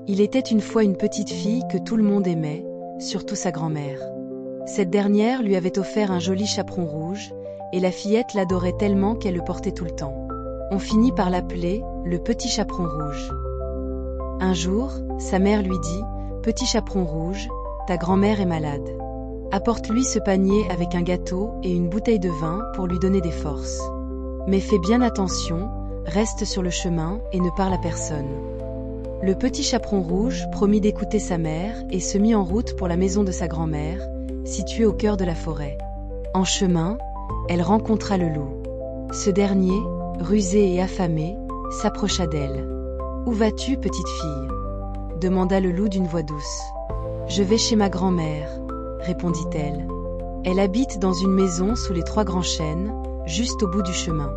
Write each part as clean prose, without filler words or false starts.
Il était une fois une petite fille que tout le monde aimait, surtout sa grand-mère. Cette dernière lui avait offert un joli chaperon rouge, et la fillette l'adorait tellement qu'elle le portait tout le temps. On finit par l'appeler le petit chaperon rouge. Un jour, sa mère lui dit « Petit chaperon rouge, ta grand-mère est malade. Apporte-lui ce panier avec un gâteau et une bouteille de vin pour lui donner des forces. Mais fais bien attention, reste sur le chemin et ne parle à personne. » Le petit chaperon rouge promit d'écouter sa mère et se mit en route pour la maison de sa grand-mère, située au cœur de la forêt. En chemin, elle rencontra le loup. Ce dernier, rusé et affamé, s'approcha d'elle. « Où vas-tu, petite fille ?» demanda le loup d'une voix douce. « Je vais chez ma grand-mère, » répondit-elle. « Elle habite dans une maison sous les 3 grands chênes, juste au bout du chemin. »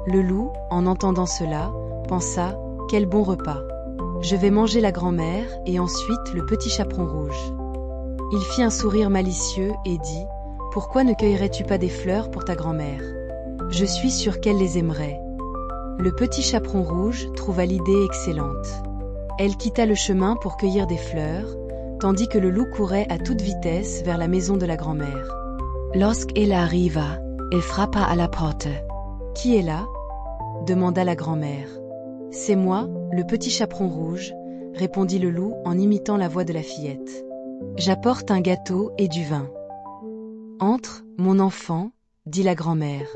Le loup, en entendant cela, pensa « Quel bon repas! Je vais manger la grand-mère et ensuite le petit chaperon rouge. » Il fit un sourire malicieux et dit « Pourquoi ne cueillerais-tu pas des fleurs pour ta grand-mère? Je suis sûr qu'elle les aimerait. » Le petit chaperon rouge trouva l'idée excellente. Elle quitta le chemin pour cueillir des fleurs, tandis que le loup courait à toute vitesse vers la maison de la grand-mère. Lorsqu'elle arriva, elle frappa à la porte. « Qui est là ?» demanda la grand-mère. « C'est moi, le petit chaperon rouge, » répondit le loup en imitant la voix de la fillette. « J'apporte un gâteau et du vin. »« Entre, mon enfant, » dit la grand-mère.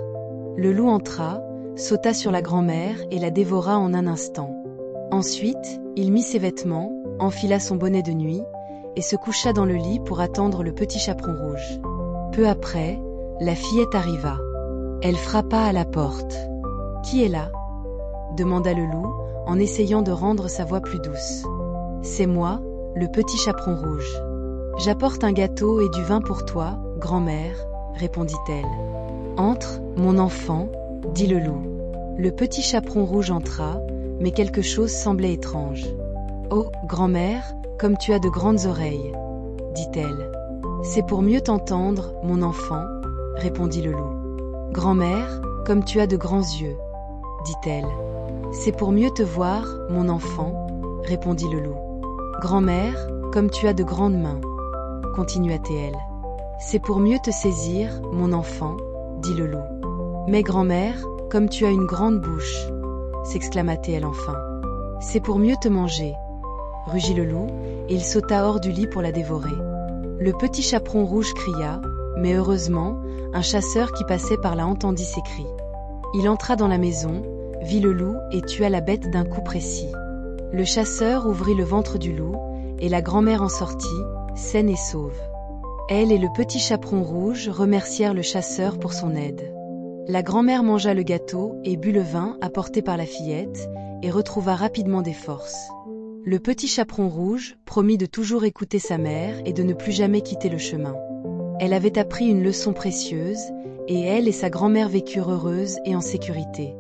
Le loup entra, sauta sur la grand-mère et la dévora en un instant. Ensuite, il mit ses vêtements, enfila son bonnet de nuit, et se coucha dans le lit pour attendre le petit chaperon rouge. Peu après, la fillette arriva. Elle frappa à la porte. « Qui est là ?» demanda le loup, en essayant de rendre sa voix plus douce. « C'est moi, le petit chaperon rouge. J'apporte un gâteau et du vin pour toi, grand-mère, » répondit-elle. « Entre, mon enfant, » dit le loup. Le petit chaperon rouge entra, mais quelque chose semblait étrange. « Oh, grand-mère, comme tu as de grandes oreilles, » dit-elle. « C'est pour mieux t'entendre, mon enfant, » répondit le loup. « Grand-mère, comme tu as de grands yeux, » dit-elle. « C'est pour mieux te voir, mon enfant, » répondit le loup. « Grand-mère, comme tu as de grandes mains, » continua-t-elle. « C'est pour mieux te saisir, mon enfant, » dit le loup. « Mais grand-mère, comme tu as une grande bouche, » s'exclama-t-elle enfin. « C'est pour mieux te manger, » rugit le loup, et il sauta hors du lit pour la dévorer. Le petit chaperon rouge cria, mais heureusement, un chasseur qui passait par là entendit ses cris. Il entra dans la maison, vit le loup et tua la bête d'un coup précis. Le chasseur ouvrit le ventre du loup, et la grand-mère en sortit, saine et sauve. Elle et le petit chaperon rouge remercièrent le chasseur pour son aide. La grand-mère mangea le gâteau et but le vin apporté par la fillette, et retrouva rapidement des forces. Le petit chaperon rouge promit de toujours écouter sa mère et de ne plus jamais quitter le chemin. Elle avait appris une leçon précieuse, et elle et sa grand-mère vécurent heureuses et en sécurité.